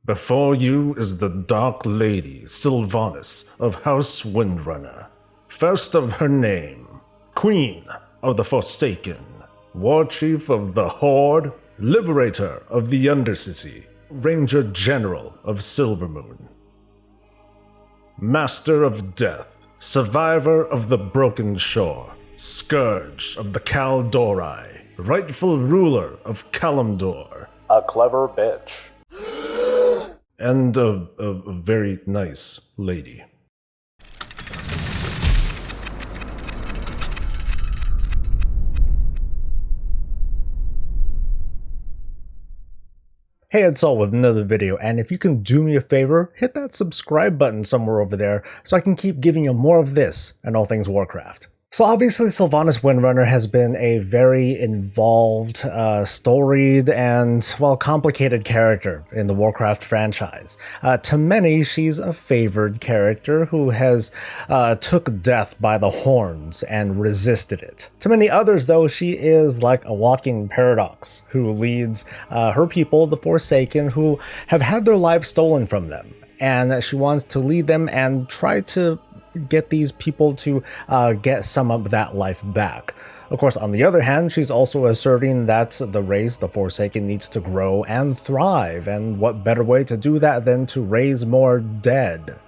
Before you is the Dark Lady Sylvanas of House Windrunner, first of her name, Queen of the Forsaken, War Chief of the Horde, Liberator of the Undercity, Ranger General of Silvermoon, Master of Death, Survivor of the Broken Shore, Scourge of the Kaldori, rightful ruler of Kalimdor, a clever bitch, and a very nice lady. Hey, it's Saul with another video, and if you can do me a favor, hit that subscribe button somewhere over there so I can keep giving you more of this and all things Warcraft. So obviously Sylvanas Windrunner has been a very involved, storied, and, well, complicated character in the Warcraft franchise. To many, she's a favored character who has took death by the horns and resisted it. To many others, though, she is like a walking paradox who leads her people, the Forsaken, who have had their lives stolen from them. And she wants to lead them and try to get these people to get some of that life back. Of course, on the other hand, she's also asserting that the race, the Forsaken, needs to grow and thrive, and what better way to do that than to raise more dead?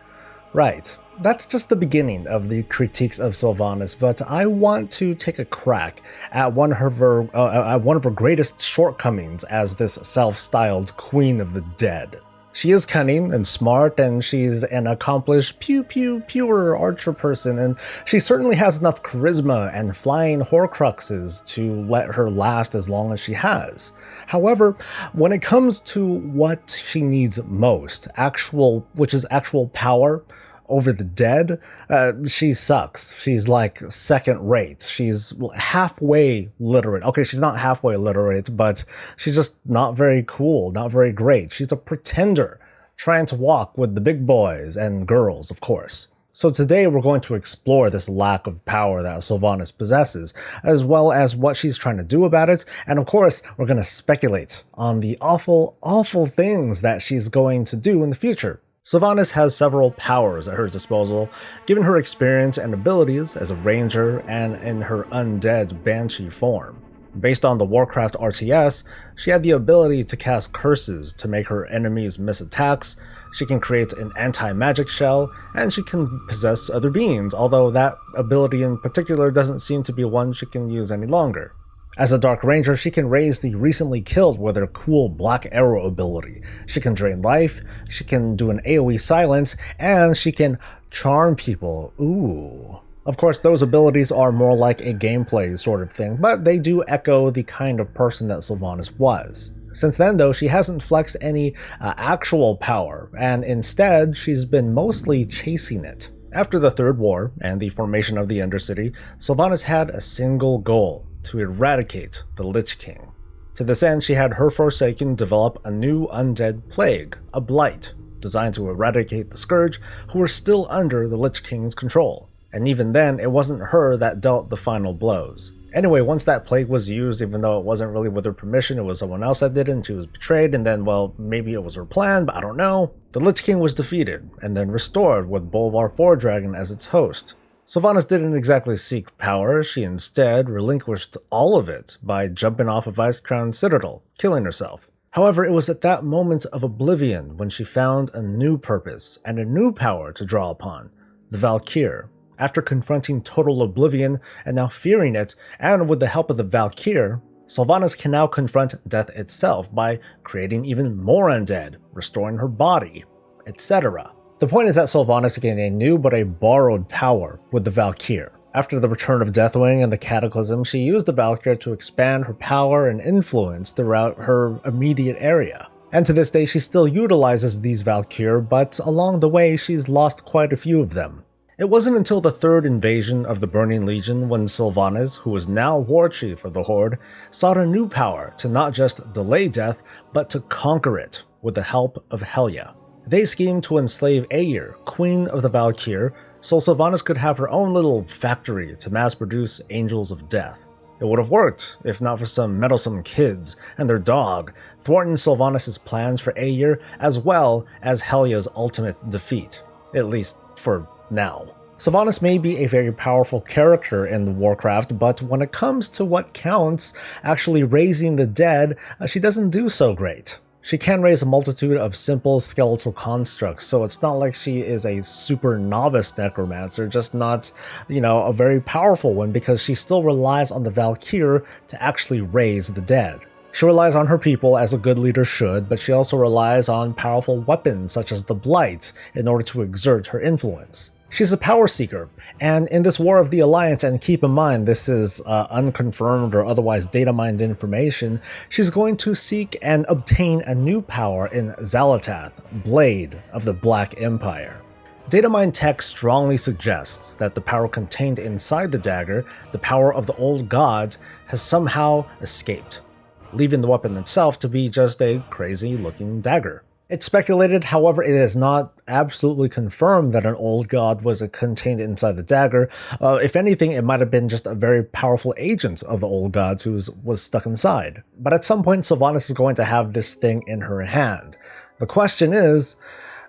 Right. That's just the beginning of the critiques of Sylvanas, but I want to take a crack at one of her greatest shortcomings as this self-styled Queen of the Dead. She is cunning and smart, and she's an accomplished pure archer person, and she certainly has enough charisma and flying horcruxes to let her last as long as she has. However, when it comes to what she needs most, which is actual power over the dead, she sucks. She's like second rate. She's halfway literate. Okay, she's not halfway literate, but she's just not very cool, not very great. She's a pretender trying to walk with the big boys and girls, of course. So today we're going to explore this lack of power that Sylvanas possesses, as well as what she's trying to do about it, and of course we're going to speculate on the awful things that she's going to do in the future. Sylvanas has several powers at her disposal, given her experience and abilities as a ranger and in her undead banshee form. Based on the Warcraft RTS, she had the ability to cast curses to make her enemies miss attacks, she can create an anti-magic shell, and she can possess other beings, although that ability in particular doesn't seem to be one she can use any longer. As a Dark Ranger, she can raise the recently killed with her cool Black Arrow ability. She can drain life, she can do an AoE silence, and she can charm people. Ooh. Of course, those abilities are more like a gameplay sort of thing, but they do echo the kind of person that Sylvanas was. Since then, though, she hasn't flexed any actual power, and instead, she's been mostly chasing it. After the Third War and the formation of the Undercity, Sylvanas had a single goal: to eradicate the Lich King. To this end, she had her Forsaken develop a new undead plague, a blight, designed to eradicate the Scourge, who were still under the Lich King's control. And even then, it wasn't her that dealt the final blows. Anyway, once that plague was used, even though it wasn't really with her permission, it was someone else that did it, and she was betrayed, and then, well, maybe it was her plan, but I don't know. The Lich King was defeated, and then restored with Bolvar Foredragon as its host. Sylvanas didn't exactly seek power, she instead relinquished all of it by jumping off of Icecrown Citadel, killing herself. However, it was at that moment of oblivion when she found a new purpose and a new power to draw upon: the val'kyr. After confronting total oblivion and now fearing it, and with the help of the val'kyr, Sylvanas can now confront death itself by creating even more undead, restoring her body, etc. The point is that Sylvanas gained a new but a borrowed power with the val'kyr. After the return of Deathwing and the Cataclysm, she used the val'kyr to expand her power and influence throughout her immediate area. And to this day she still utilizes these val'kyr, but along the way she's lost quite a few of them. It wasn't until the third invasion of the Burning Legion when Sylvanas, who was now War Chief of the Horde, sought a new power to not just delay death, but to conquer it with the help of Helya. They schemed to enslave Aegir, Queen of the val'kyr, so Sylvanas could have her own little factory to mass produce Angels of Death. It would have worked if not for some meddlesome kids and their dog thwarting Sylvanas' plans for Aegir as well as Helya's ultimate defeat, at least for now. Sylvanas may be a very powerful character in the Warcraft, but when it comes to what counts, actually raising the dead, she doesn't do so great. She can raise a multitude of simple skeletal constructs, so it's not like she is a super novice necromancer, just not, a very powerful one, because she still relies on the val'kyr to actually raise the dead. She relies on her people as a good leader should, but she also relies on powerful weapons such as the Blight in order to exert her influence. She's a power seeker, and in this War of the Alliance, and keep in mind this is unconfirmed or otherwise data-mined information, she's going to seek and obtain a new power in Xal'atath, Blade of the Black Empire. Datamined text strongly suggests that the power contained inside the dagger, the power of the old gods, has somehow escaped, leaving the weapon itself to be just a crazy-looking dagger. It's speculated, however, it is not absolutely confirmed that an old god was contained inside the dagger. If anything, it might have been just a very powerful agent of the old gods who was stuck inside. But at some point, Sylvanas is going to have this thing in her hand. The question is,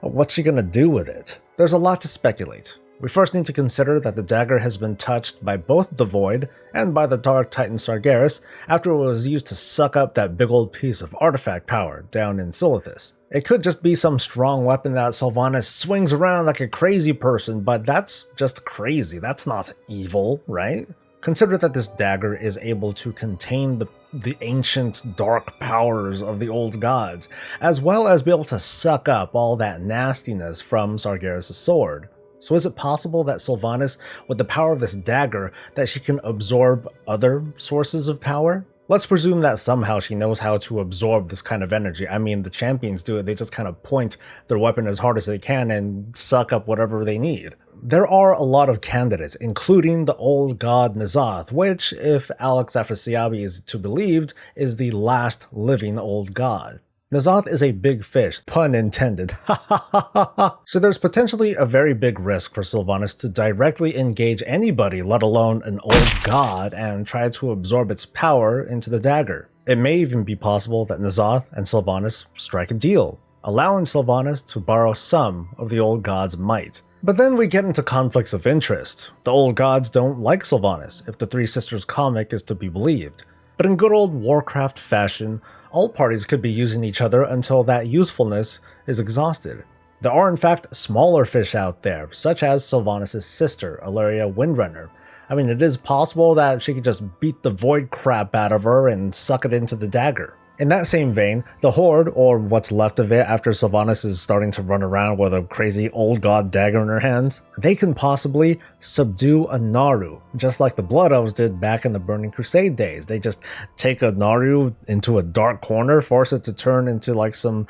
what's she going to do with it? There's a lot to speculate. We first need to consider that the dagger has been touched by both the Void and by the Dark Titan Sargeras after it was used to suck up that big old piece of artifact power down in Sylvanas. It could just be some strong weapon that Sylvanas swings around like a crazy person, but that's just crazy. That's not evil, right? Consider that this dagger is able to contain the ancient dark powers of the old gods, as well as be able to suck up all that nastiness from Sargeras' sword. So is it possible that Sylvanas, with the power of this dagger, that she can absorb other sources of power? Let's presume that somehow she knows how to absorb this kind of energy. I mean, the champions do it. They just kind of point their weapon as hard as they can and suck up whatever they need. There are a lot of candidates, including the old god N'Zoth, which, if Alex Afrasiabi is to be believed, is the last living old god. N'Zoth is a big fish, pun intended, ha ha ha ha ha. So there's potentially a very big risk for Sylvanas to directly engage anybody, let alone an old god, and try to absorb its power into the dagger. It may even be possible that N'Zoth and Sylvanas strike a deal, allowing Sylvanas to borrow some of the old god's might. But then we get into conflicts of interest. The old gods don't like Sylvanas, if the Three Sisters comic is to be believed. But in good old Warcraft fashion, all parties could be using each other until that usefulness is exhausted. There are in fact smaller fish out there, such as Sylvanas' sister, Alleria Windrunner. I mean, it is possible that she could just beat the void crap out of her and suck it into the dagger. In that same vein, the Horde, or what's left of it after Sylvanas is starting to run around with a crazy old god dagger in her hands, they can possibly subdue a Naru, just like the Blood Elves did back in the Burning Crusade days. They just take a Naru into a dark corner, force it to turn into like some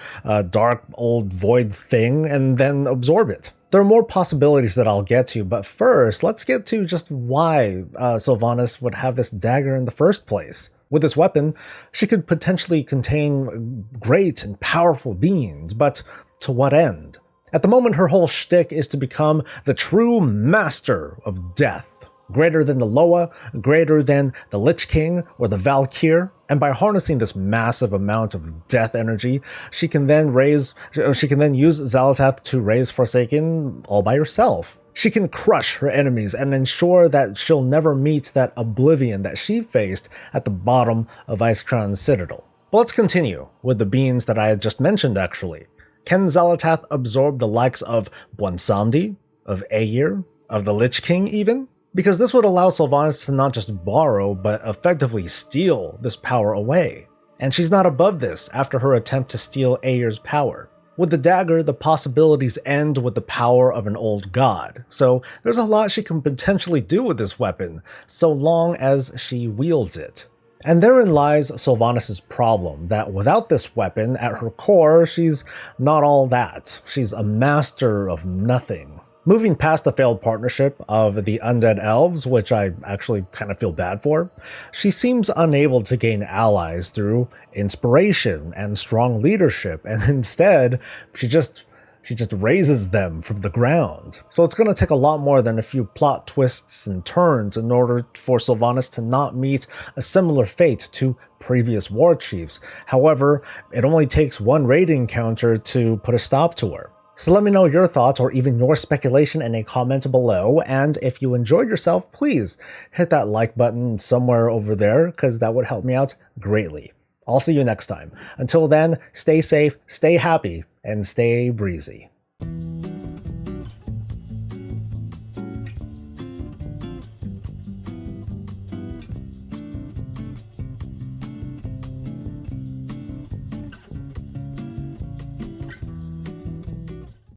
dark old void thing, and then absorb it. There are more possibilities that I'll get to, but first, let's get to just why Sylvanas would have this dagger in the first place. With this weapon, she could potentially contain great and powerful beings, but to what end? At the moment, her whole shtick is to become the true master of death, greater than the Loa, greater than the Lich King or the val'kyr, and by harnessing this massive amount of death energy, she can then use Xal'atath to raise Forsaken all by herself. She can crush her enemies and ensure that she'll never meet that oblivion that she faced at the bottom of Icecrown's Citadel. But let's continue with the beings that I had just mentioned actually. Can Xal'atath absorb the likes of Bwonsamdi, of Aegir, of the Lich King even? Because this would allow Sylvanas to not just borrow, but effectively steal this power away. And she's not above this after her attempt to steal Aegir's power. With the dagger, the possibilities end with the power of an old god, so there's a lot she can potentially do with this weapon, so long as she wields it. And therein lies Sylvanas' problem, that without this weapon, at her core, she's not all that. She's a master of nothing. Moving past the failed partnership of the undead elves, which I actually kind of feel bad for, she seems unable to gain allies through inspiration and strong leadership, and instead, she She just raises them from the ground. So it's going to take a lot more than a few plot twists and turns in order for Sylvanas to not meet a similar fate to previous war chiefs. However, it only takes one raid encounter to put a stop to her. So let me know your thoughts or even your speculation in a comment below, and if you enjoyed yourself, please hit that like button somewhere over there, because that would help me out greatly. I'll see you next time. Until then, stay safe, stay happy, and stay breezy.